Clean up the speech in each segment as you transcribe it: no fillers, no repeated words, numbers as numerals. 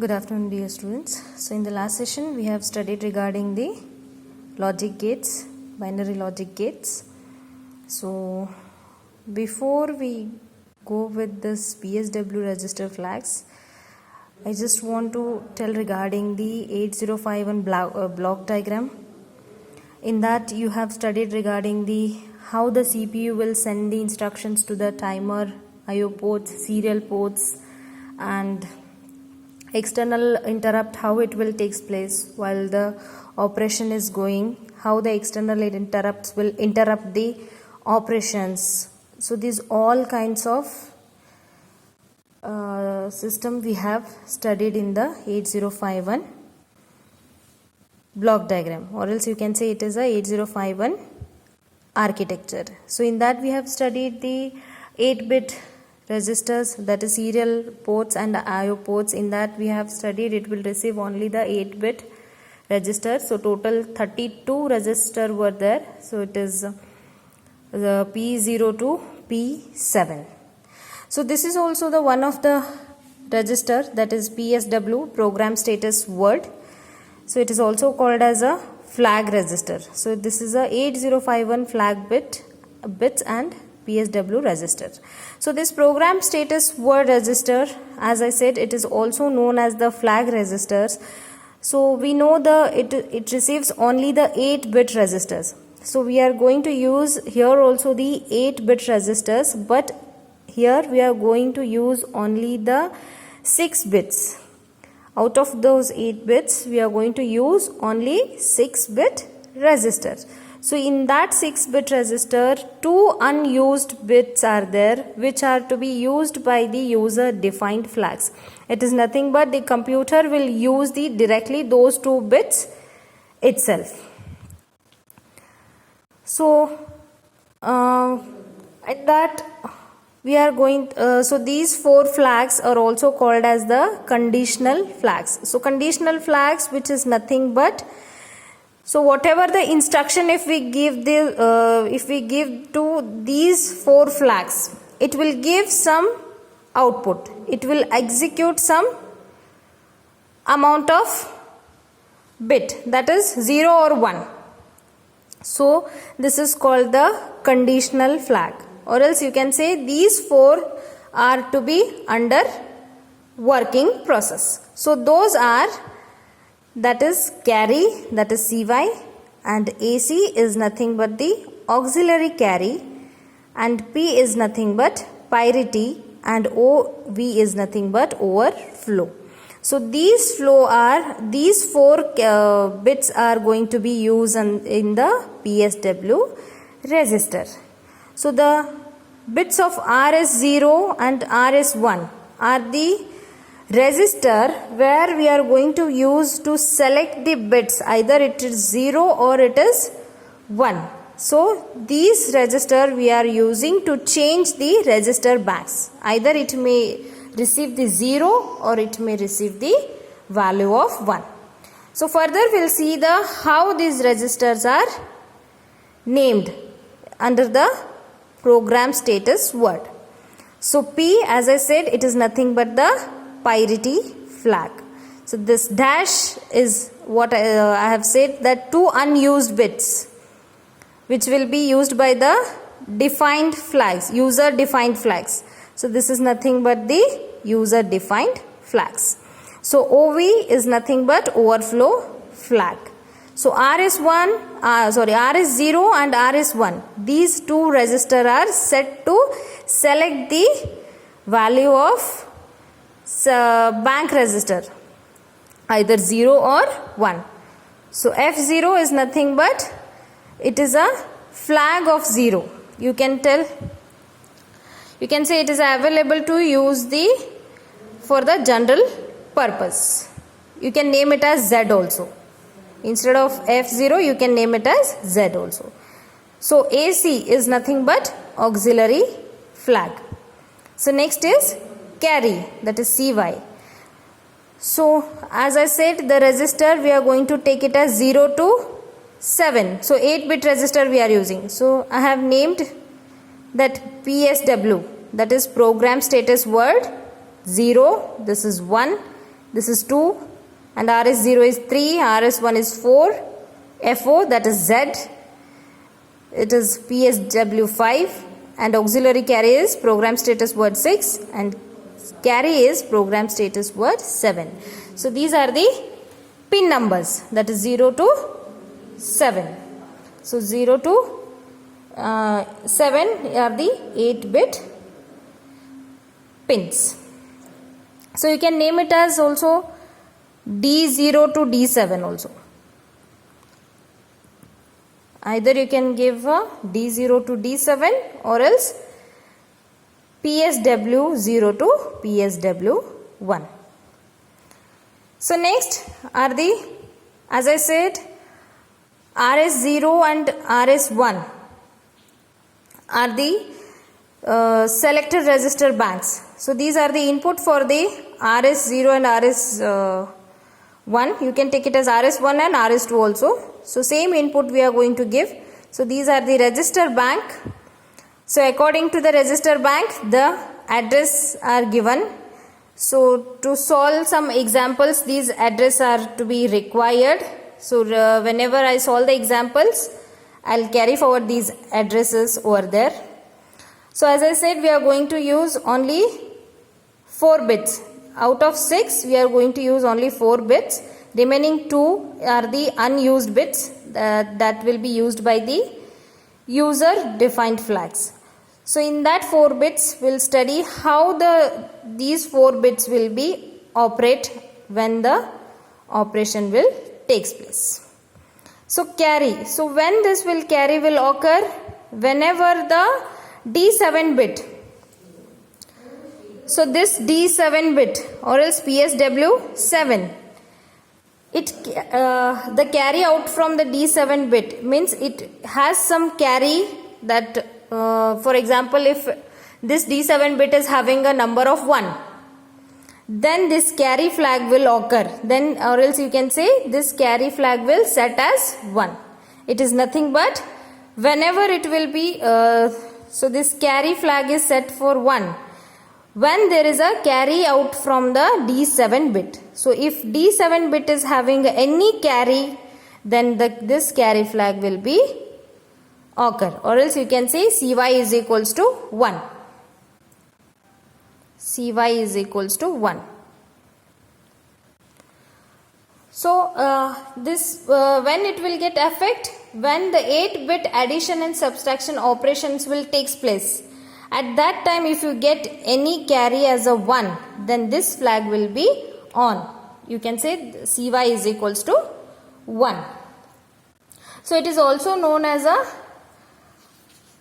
Good afternoon, dear students. So in the last session we have studied regarding the logic gates, binary logic gates. So before we go with this PSW register flags, I just want to tell regarding the 8051 block diagram. In that you have studied regarding the how the CPU will send the instructions to the timer, IO ports, serial ports, and external interrupt, how it will takes place while the operation is going, how the external interrupts will interrupt the operations. So these all kinds of system we have studied in the 8051 block diagram, or else you can say it is a 8051 architecture. So in that we have studied the 8-bit registers, that is serial ports and IO ports. In that we have studied it will receive only the 8-bit register. So total 32 register were there. So it is the P0 to P7. So this is also the one of the register, that is PSW, program status word. So it is also called as a flag register. So this is a 8051 flag bits and PSW register. So this program status word register, as I said, it is also known as the flag registers. So we know it receives only the 8-bit registers. So we are going to use here also the 8-bit registers, but here we are going to use only the 6 bits. Out of those 8 bits, we are going to use only 6-bit registers. So in that 6-bit register, 2 unused bits are there which are to be used by the user defined flags. It is nothing but the computer will use directly those 2 bits itself. So at that we are going so these 4 flags are also called as the conditional flags. So conditional flags, which is nothing but, so whatever the instruction if we give to these 4 flags, it will give some output. It will execute some amount of bit, that is 0 or 1. So this is called the conditional flag, or else you can say these 4 are to be under working process. So those are, that is carry, that is CY, and AC is nothing but the auxiliary carry, and P is nothing but parity, and OV is nothing but overflow. So these 4 bits are going to be used in the PSW register. So the bits of RS0 and RS1 are the register where we are going to use to select the bits, either it is 0 or it is 1. So these register we are using to change the register banks, either it may receive the 0 or it may receive the value of 1. So further we will see how these registers are named under the program status word. So P, as I said, it is nothing but the parity flag. So this dash is what I have said, that 2 unused bits which will be used by the defined flags, user defined flags. So this is nothing but the user defined flags. So OV is nothing but overflow flag. So RS0 and RS1, these 2 register are set to select the value of bank register, either 0 or 1. So F0 is nothing but it is a flag of 0. You can say it is available to use for the general purpose. You can name it as Z also. Instead of F0 you can name it as Z also. So AC is nothing but auxiliary flag. So next is carry, that is CY. So as I said, the register we are going to take it as 0 to 7. So 8-bit register we are using. So I have named that PSW, that is program status word 0, this is 1, this is 2, and RS0 is 3, RS1 is 4, FO, that is Z, it is PSW5, and auxiliary carry is program status word 6, and carry is program status word 7. So these are the pin numbers, that is 0 to 7. So 0 to 7 are the 8-bit pins. So you can name it as also D0 to D7 also. Either you can give a D0 to D7 or else PSW0 to PSW1. So next are the, as I said, RS0 and RS1 are the selected register banks. So these are the input for the RS0 and RS1. You can take it as RS1 and RS2 also. So same input we are going to give. So these are the register bank. So according to the register bank, the address are given. So to solve some examples, these address are to be required. So whenever I solve the examples, I'll carry forward these addresses over there. So as I said, we are going to use only 4 bits. Out of 6, we are going to use only 4 bits. Remaining 2 are the unused bits that will be used by the user defined flags. So in that 4 bits, we'll study how these 4 bits will be operate when the operation will takes place. So carry. So when this will carry will occur whenever the D7 bit. So this D7 bit or else PSW 7. The carry out from the D7 bit means it has some carry that for example, if this D7 bit is having a number of 1, then this carry flag will occur. Then or else you can say this carry flag will set as 1. It is nothing but whenever it will be, so this carry flag is set for 1 when there is a carry out from the D7 bit. So if D7 bit is having any carry, then this carry flag will be occur, or else you can say Cy is equals to 1. Cy is equals to 1. So this when it will get effect, when the 8-bit addition and subtraction operations will takes place. At that time, if you get any carry as a 1, then this flag will be on. You can say Cy is equals to 1. So it is also known as a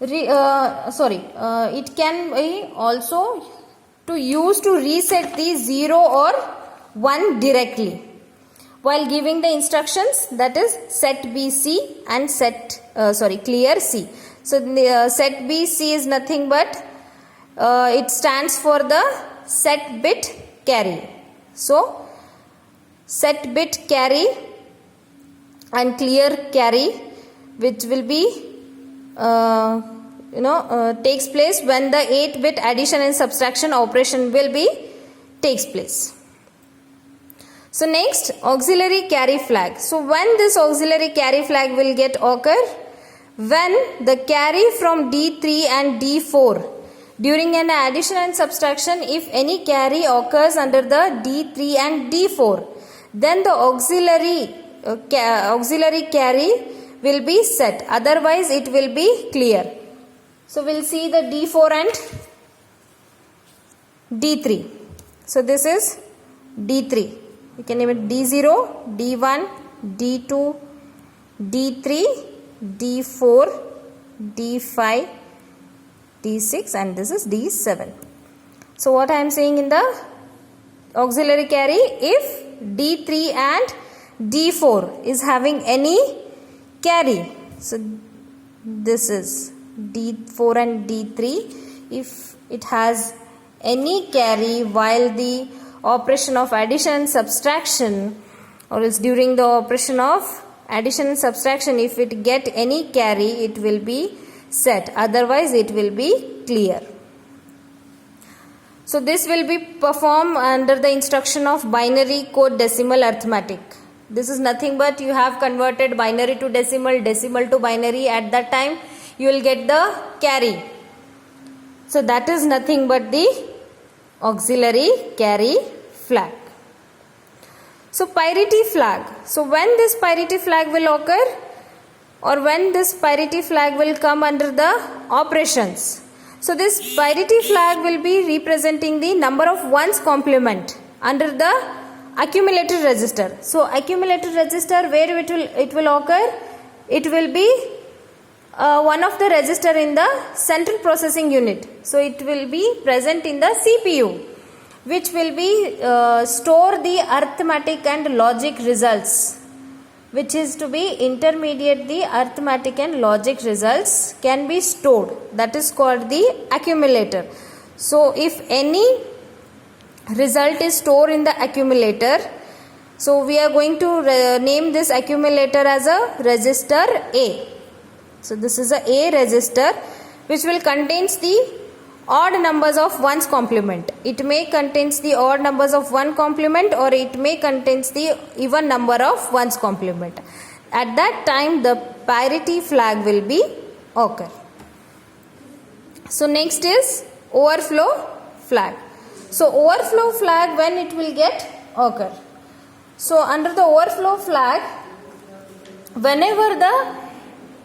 it can be also to use to reset the 0 or 1 directly while giving the instructions, that is set BC and clear C. So set BC is nothing but it stands for the set bit carry. So set bit carry and clear carry, which will be takes place when the 8-bit addition and subtraction operation will be takes place. So next, auxiliary carry flag. So when this auxiliary carry flag will get occur, when the carry from D3 and D4 during an addition and subtraction, if any carry occurs under the D3 and D4, then the auxiliary carry will be set, otherwise it will be clear. So we'll see the D4 and D3. So this is D3. You can name it D0, D1, D2, D3, D4, D5, D6, and this is D7. So what I am saying in the auxiliary carry, if D3 and D4 is having any carry, so this is D4 and D3, if it has any carry while the operation of addition and subtraction, or else during the operation of addition and subtraction, if it get any carry, it will be set, otherwise it will be clear. So this will be performed under the instruction of binary code decimal arithmetic. This is nothing but you have converted binary to decimal, decimal to binary. At that time you will get the carry. So that is nothing but the auxiliary carry flag. So parity flag. So when this parity flag will occur, or when this parity flag will come under the operations. So this parity flag will be representing the number of ones complement under the accumulated register. So accumulated register, where it will occur, it will be one of the register in the central processing unit. So it will be present in the CPU, which will be store the arithmetic and logic results, which is to be intermediate. The arithmetic and logic results can be stored. That is called the accumulator. So if any result is stored in the accumulator, so we are going to name this accumulator as a register A. So this is a register which will contains the odd numbers of ones complement. It may contains the odd numbers of one complement, or it may contains the even number of ones complement. At that time the parity flag will be occur. So next is overflow flag. So overflow flag, when it will get occur. So under the overflow flag, whenever the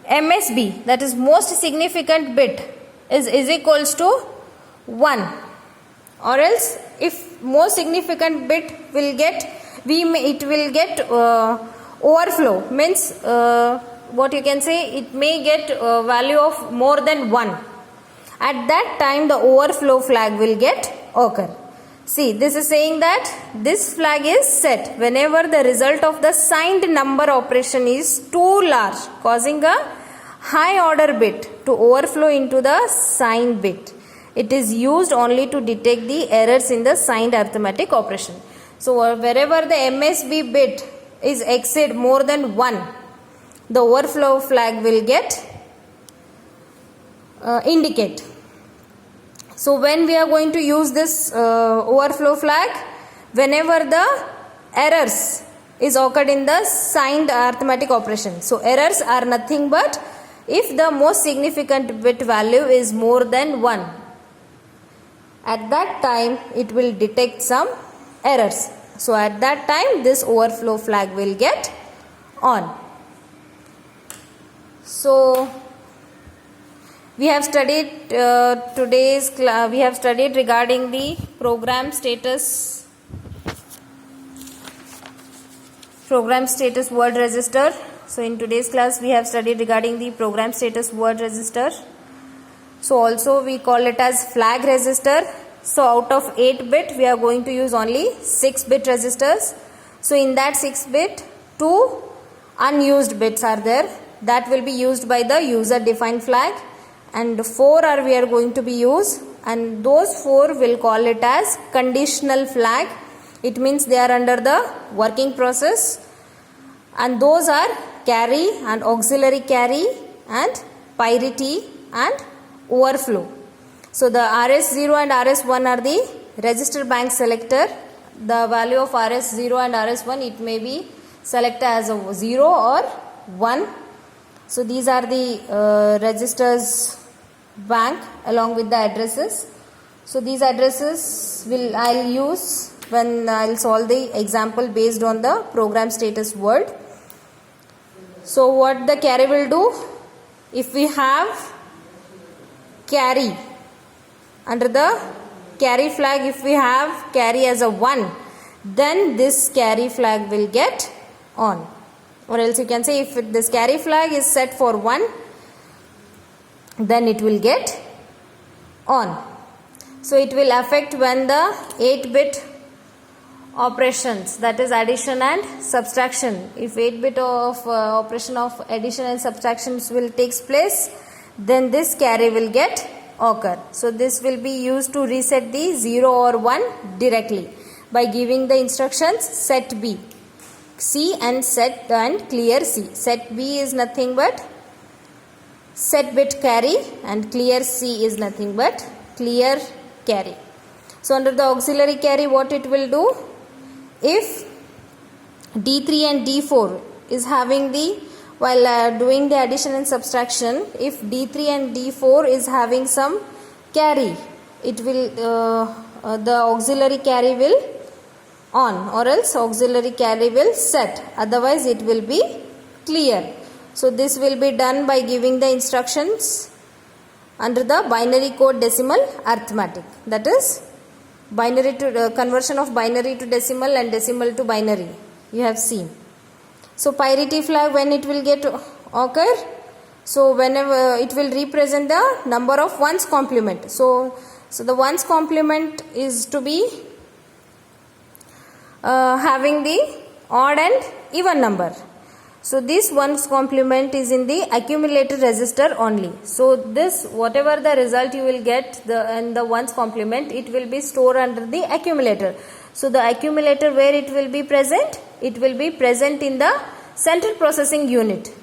MSB, that is most significant bit, is equals to 1, or else if most significant bit will get, it will get overflow, means what you can say, it may get value of more than 1. At that time the overflow flag will get occur. See, this is saying that this flag is set whenever the result of the signed number operation is too large, causing a high order bit to overflow into the signed bit. It is used only to detect the errors in the signed arithmetic operation. So wherever the MSB bit is exceed more than 1, the overflow flag will get indicate. So when we are going to use this overflow flag, whenever the errors is occurred in the signed arithmetic operation. So errors are nothing but if the most significant bit value is more than 1. At that time it will detect some errors. So at that time this overflow flag will get on. So we have studied we have studied regarding the program status word register. So in today's class we have studied regarding the program status word register. So also we call it as flag register. So out of 8 bit we are going to use only 6 bit registers. So in that 6 bit, 2 unused bits are there, that will be used by the user defined flag, and 4 we are going to be used, and those 4 will call it as conditional flag. It means they are under the working process, and those are carry and auxiliary carry and parity and overflow. So the RS0 and RS1 are the register bank selector. The value of RS0 and RS1, it may be selected as a 0 or 1. So these are the registers bank along with the addresses. So these addresses I'll use when I'll solve the example based on the program status word. So what the carry will do, if we have carry under the carry flag, if we have carry as a 1, then this carry flag will get on. Or else you can say if this carry flag is set for 1, then it will get on. So it will affect when the 8-bit operations, that is addition and subtraction. If 8-bit of operation of addition and subtractions will takes place, then this carry will get occur. So this will be used to reset the 0 or 1 directly by giving the instructions set B, C and set and clear C. Set B is nothing but set bit carry and clear C is nothing but clear carry. So under the auxiliary carry, what it will do, if D3 and D4 is having the, while doing the addition and subtraction, if D3 and D4 is having some carry, it will the auxiliary carry will on, or else auxiliary carry will set, otherwise it will be clear. So this will be done by giving the instructions under the binary code decimal arithmetic, that is binary to conversion of binary to decimal and decimal to binary, you have seen. So parity flag, when it will get occur, so whenever it will represent the number of ones complement. So the ones complement is to be having the odd and even number. So this ones complement is in the accumulator register only. So this, whatever the result you will get in the ones complement, it will be stored under the accumulator. So the accumulator, where it will be present? It will be present in the central processing unit.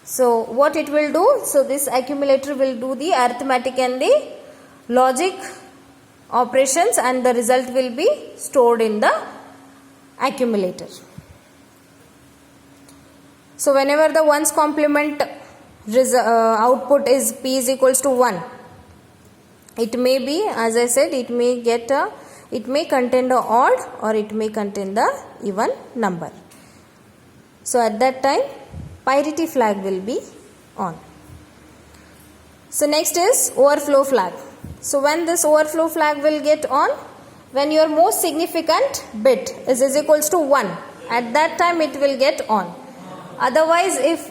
So what it will do? So this accumulator will do the arithmetic and the logic operations, and the result will be stored in the accumulator. So whenever the ones complement output is P is equals to 1, it may be, as I said, it may contain the odd or it may contain the even number. So at that time parity flag will be on. So next is overflow flag. So when this overflow flag will get on, when your most significant bit is equals to 1, at that time it will get on. Otherwise, if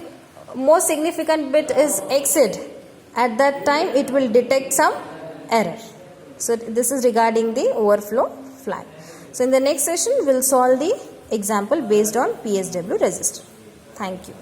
most significant bit is exceed, at that time it will detect some error. So this is regarding the overflow flag. So in the next session we will solve the example based on PSW register. Thank you.